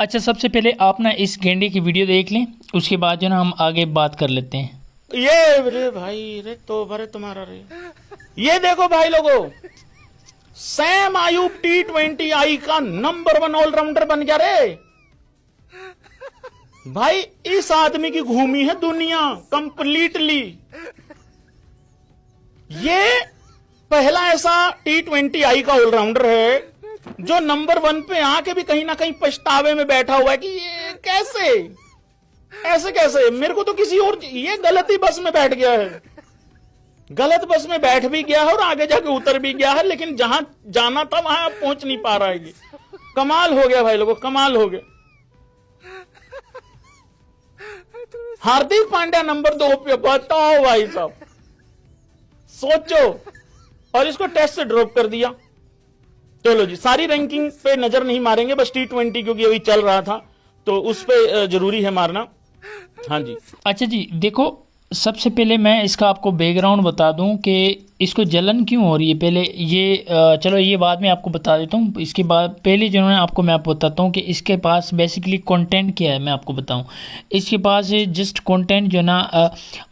अच्छा, सबसे पहले आप ना इस गेंडे की वीडियो देख लें, उसके बाद जो ना हम आगे बात कर लेते हैं। ये रे भाई, रे तो भरे तुम्हारा रे। ये देखो भाई लोगों, सैम आयूब T20I का नंबर 1 ऑलराउंडर बन गया रे भाई। इस आदमी की घूमी है दुनिया कंप्लीटली। ये पहला ऐसा T20I का ऑलराउंडर है जो नंबर 1 पे आके भी कहीं ना कहीं पछतावे में बैठा हुआ है कि ये कैसे, ऐसे कैसे। मेरे को तो किसी और, ये गलती बस में बैठ गया है, गलत बस में बैठ भी गया है और आगे जाके उतर भी गया है, लेकिन जहां जाना था वहां पहुंच नहीं पा रहा है। ये कमाल हो गया भाई लोगों, कमाल हो गया। हार्दिक पांड्या नंबर 2 पे, बताओ भाई साहब, सोचो। और इसको टेस्ट से ड्रॉप कर दिया। चलो जी, सारी रैंकिंग पे नजर नहीं मारेंगे, बस T20 क्योंकि अभी चल रहा था तो उस पे जरूरी है मारना। हाँ जी। अच्छा जी, देखो सबसे पहले मैं इसका आपको बैकग्राउंड बता दूं कि इसको जलन क्यों हो रही है। पहले ये चलो ये बाद में आपको बता देता हूँ। इसके बाद पहले जो है आपको मैं बताता हूँ कि इसके पास बेसिकली कंटेंट क्या है, मैं आपको बताऊँ। इसके पास जस्ट कंटेंट जो ना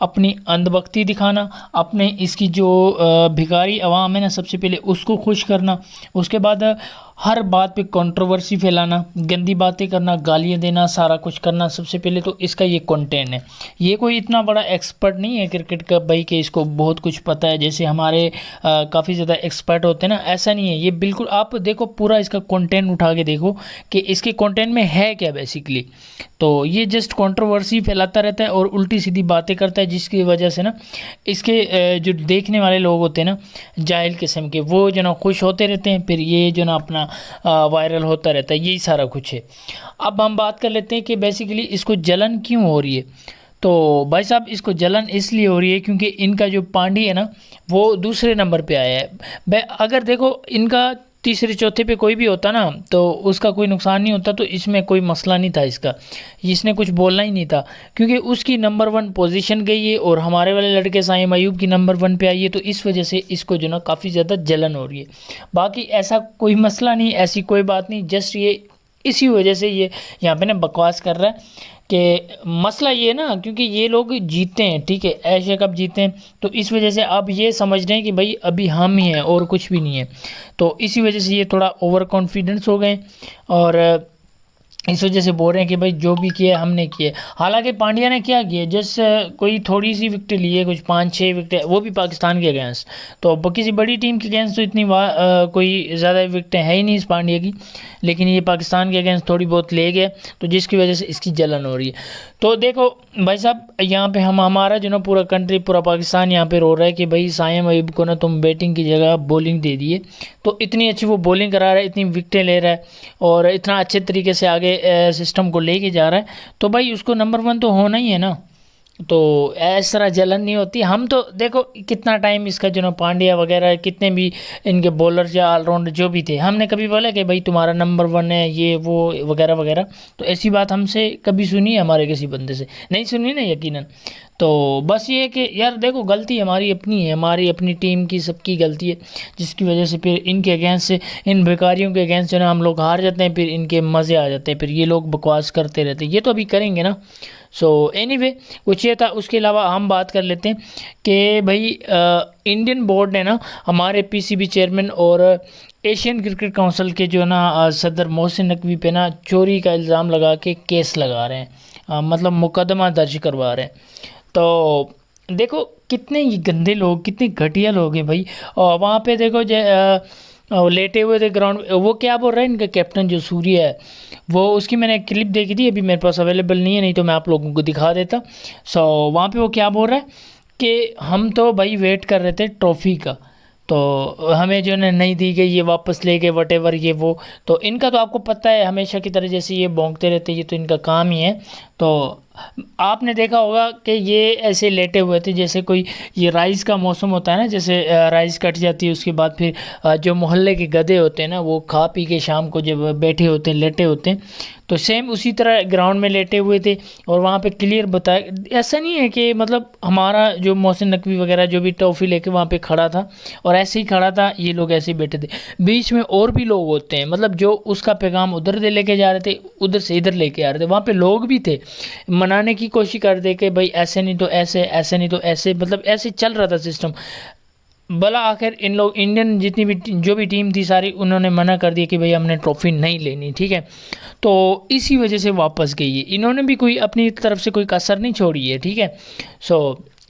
अपनी अंधभक्ति दिखाना, अपने इसकी जो भिखारी अवाम है ना, सबसे पहले उसको खुश करना। उसके बाद हर बात पे कंट्रोवर्सी फैलाना, गंदी बातें करना, गालियाँ देना, सारा कुछ करना। सबसे पहले तो इसका ये कंटेंट है। ये कोई इतना बड़ा एक्सपर्ट नहीं है क्रिकेट का भाई कि इसको बहुत कुछ पता है, जैसे हमारे काफ़ी ज़्यादा एक्सपर्ट होते हैं ना, ऐसा नहीं है। ये बिल्कुल आप देखो, पूरा इसका कंटेंट उठा के देखो कि इसके कंटेंट में है क्या बेसिकली। तो ये जस्ट कंट्रोवर्सी फैलाता रहता है और उल्टी सीधी बातें करता है, जिसकी वजह से ना इसके जो देखने वाले लोग होते हैं ना, जाहिल किस्म के, वो जो ना खुश होते रहते हैं। फिर ये जो ना अपना वायरल होता रहता है, यही सारा कुछ है। अब हम बात कर लेते हैं कि बेसिकली इसको जलन क्यों हो रही है। तो भाई साहब, इसको जलन इसलिए हो रही है क्योंकि इनका जो पांडी है ना, वो दूसरे नंबर पे आया है। अगर देखो इनका तीसरे चौथे पे कोई भी होता ना तो उसका कोई नुकसान नहीं होता, तो इसमें कोई मसला नहीं था इसका, इसने कुछ बोलना ही नहीं था। क्योंकि उसकी नंबर 1 पोजीशन गई है और हमारे वाले लड़के साइम अयूब की नंबर 1 पे आई है, तो इस वजह से इसको जो ना काफ़ी ज़्यादा जलन हो रही है। बाकी ऐसा कोई मसला नहीं, ऐसी कोई बात नहीं, जस्ट ये इसी वजह से ये यहाँ पे ना बकवास कर रहा है कि मसला ये ना, क्योंकि ये लोग जीते हैं, ठीक है, एशिया कप जीते हैं, तो इस वजह से अब ये समझ रहे हैं कि भाई अभी हम ही हैं और कुछ भी नहीं है। तो इसी वजह से ये थोड़ा ओवर कॉन्फिडेंस हो गए और इस वजह से बोल रहे हैं कि भाई जो भी किया हमने किया। हालांकि पांड्या ने क्या किया, जैसे कोई थोड़ी सी विकेट ली है, कुछ 5-6 विकेट, वो भी पाकिस्तान के अगेंस्ट। तो किसी बड़ी टीम के अगेंस्ट तो इतनी कोई ज़्यादा विकेटें है ही नहीं इस पांड्या की, लेकिन ये पाकिस्तान के अगेंस्ट थोड़ी बहुत ले गए, तो जिसकी वजह से इसकी जलन हो रही है। तो देखो भाई साहब, यहाँ पे हमारा जो ना पूरा कंट्री, पूरा पाकिस्तान यहाँ पे रो रहा है कि भाई साइम अयूब को ना तुम बैटिंग की जगह बॉलिंग दे दिए। तो इतनी अच्छी वो बॉलिंग करा रहा है, इतनी विकेटें ले रहा है और इतना अच्छे तरीके से आगे सिस्टम को लेके जा रहा है, तो भाई उसको नंबर 1 तो होना ही है ना। तो इस तरह जलन नहीं होती। हम तो देखो कितना टाइम इसका जो ना पांड्या वगैरह कितने भी इनके बॉलर या ऑलराउंडर जो भी थे, हमने कभी बोला कि भाई तुम्हारा नंबर 1 है ये वो वगैरह वगैरह। तो ऐसी बात हमसे कभी सुनी है हमारे किसी बंदे से? नहीं सुनी ना, यकीनन। तो बस ये है कि यार देखो, गलती हमारी अपनी है, हमारी अपनी टीम की, सबकी गलती है, जिसकी वजह से फिर इनके अगेंस्ट से, इन भिखारियों के अगेंस्ट जो ना हम लोग हार जाते हैं, फिर इनके मज़े आ जाते हैं, फिर ये लोग बकवास करते रहते हैं। ये तो अभी करेंगे ना। सो एनीवे, कुछ ये था। उसके अलावा हम बात कर लेते हैं कि भाई इंडियन बोर्ड ने ना हमारे पीसीबी चेयरमैन और एशियन क्रिकेट काउंसिल के जो ना सदर मोहसिन नकवी पे ना चोरी का इल्ज़ाम लगा के केस लगा रहे हैं, मतलब मुकदमा दर्ज करवा रहे हैं। तो देखो कितने ये गंदे लोग, कितने घटिया लोग हैं भाई। और वहाँ पे देखो लेटे हुए थे ग्राउंड, वो क्या बोल रहा है इनका कैप्टन जो सूर्य है, वो उसकी मैंने एक क्लिप देखी थी, अभी मेरे पास अवेलेबल नहीं है, नहीं तो मैं आप लोगों को दिखा देता। सो वहाँ पे वो क्या बोल रहा है कि हम तो भाई वेट कर रहे थे ट्रॉफ़ी का, तो हमें जो है नहीं दी गई, ये वापस ले गए, वटेवर ये वो। तो इनका तो आपको पता है, हमेशा की तरह जैसे ये भौंकते रहते हैं, ये तो इनका काम ही है। तो आपने देखा होगा कि ये ऐसे लेटे हुए थे जैसे कोई, ये राइस का मौसम होता है ना, जैसे राइस कट जाती है उसके बाद फिर जो मोहल्ले के गधे होते हैं ना, वो खा पी के शाम को जब बैठे होते हैं, लेटे होते हैं, तो सेम उसी तरह ग्राउंड में लेटे हुए थे। और वहाँ पे क्लियर बताया, ऐसा नहीं है कि मतलब हमारा जो मोहसिन नकवी वगैरह जो भी ट्रॉफी लेके वहाँ पे खड़ा था और ऐसे ही खड़ा था, ये लोग ऐसे ही बैठे थे। बीच में और भी लोग होते हैं, मतलब जो उसका पैगाम उधर से लेके जा रहे थे, उधर से इधर लेके आ रहे थे, वहाँ पे लोग भी थे, मनाने की कोशिश कर दे कि भाई ऐसे नहीं तो ऐसे, ऐसे नहीं तो ऐसे, मतलब ऐसे चल रहा था सिस्टम। भला आखिर इन लोग इंडियन जितनी भी जो भी टीम थी सारी, उन्होंने मना कर दिया कि भाई हमने ट्रॉफ़ी नहीं लेनी, ठीक है। तो इसी वजह से वापस गई है, इन्होंने भी कोई अपनी तरफ से कोई कसर नहीं छोड़ी है, ठीक है। सो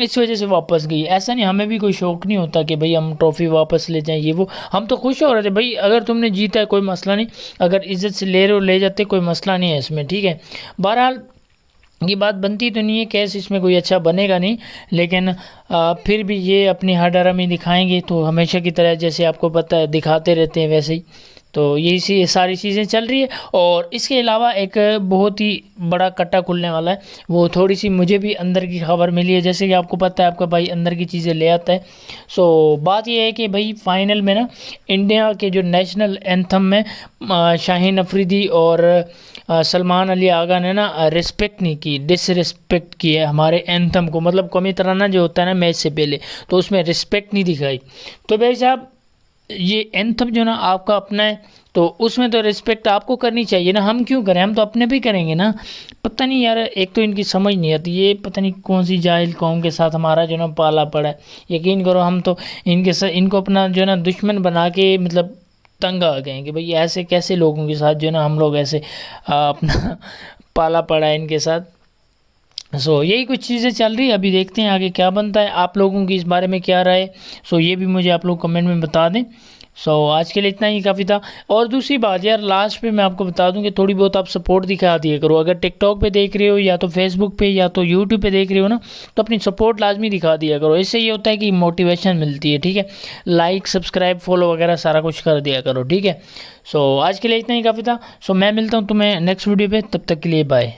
इस वजह से वापस गई। ऐसा नहीं, हमें भी कोई शौक़ नहीं होता कि भाई हम ट्रॉफ़ी वापस ले जाएं, ये वो। हम तो खुश हो रहे थे भाई, अगर तुमने जीता है कोई मसला नहीं, अगर इज़्ज़त से ले रहे हो ले जाते, कोई मसला नहीं है इसमें, ठीक है। बहरहाल ये बात बनती तो नहीं है, कैस इसमें कोई अच्छा बनेगा नहीं, लेकिन फिर भी ये अपनी हरडरामी दिखाएंगे तो हमेशा की तरह जैसे आपको पता है दिखाते रहते हैं वैसे ही। तो यही सारी चीज़ें चल रही है। और इसके अलावा एक बहुत ही बड़ा कट्टा खुलने वाला है, वो थोड़ी सी मुझे भी अंदर की खबर मिली है। जैसे कि आपको पता है आपका भाई अंदर की चीज़ें ले आता है। सो बात ये है कि भाई फाइनल में ना इंडिया के जो नेशनल एंथम में शाहीन अफरीदी और सलमान अली आगा ने ना रिस्पेक्ट नहीं की, डिसरिस्पेक्ट की है हमारे एंथम को। मतलब कौमी तराना जो होता है ना मैच से पहले, तो उसमें रिस्पेक्ट नहीं दिखाई। तो भाई साहब ये एंथम जो ना आपका अपना है, तो उसमें तो रिस्पेक्ट आपको करनी चाहिए ना, हम क्यों करें, हम तो अपने भी करेंगे ना। पता नहीं यार, एक तो इनकी समझ नहीं आती, ये पता नहीं कौन सी जाहिल कौम के साथ हमारा जो ना पाला पड़ा है। यकीन करो हम तो इनके साथ, इनको अपना जो ना दुश्मन बना के मतलब तंग आ गए हैं कि भाई ऐसे कैसे लोगों के साथ जो ना हम लोग ऐसे अपना पाला पड़ा है इनके साथ। सो यही कुछ चीज़ें चल रही है, अभी देखते हैं आगे क्या बनता है। आप लोगों की इस बारे में क्या राय। सो ये भी मुझे आप लोग कमेंट में बता दें। सो आज के लिए इतना ही काफ़ी था। और दूसरी बात यार, लास्ट पे मैं आपको बता दूं कि थोड़ी बहुत आप सपोर्ट दिखा दिया करो। अगर टिकटॉक पे देख रहे हो या तो फेसबुक पे या तो यूट्यूब पे देख रहे हो ना, तो अपनी सपोर्ट लाजमी दिखा दिया करो। इससे ये होता है कि मोटिवेशन मिलती है, ठीक है। लाइक सब्सक्राइब फॉलो वगैरह सारा कुछ कर दिया करो, ठीक है। सो आज के लिए इतना ही काफ़ी था। सो मैं मिलता हूँ तुम्हें नेक्स्ट वीडियो पे, तब तक के लिए बाय।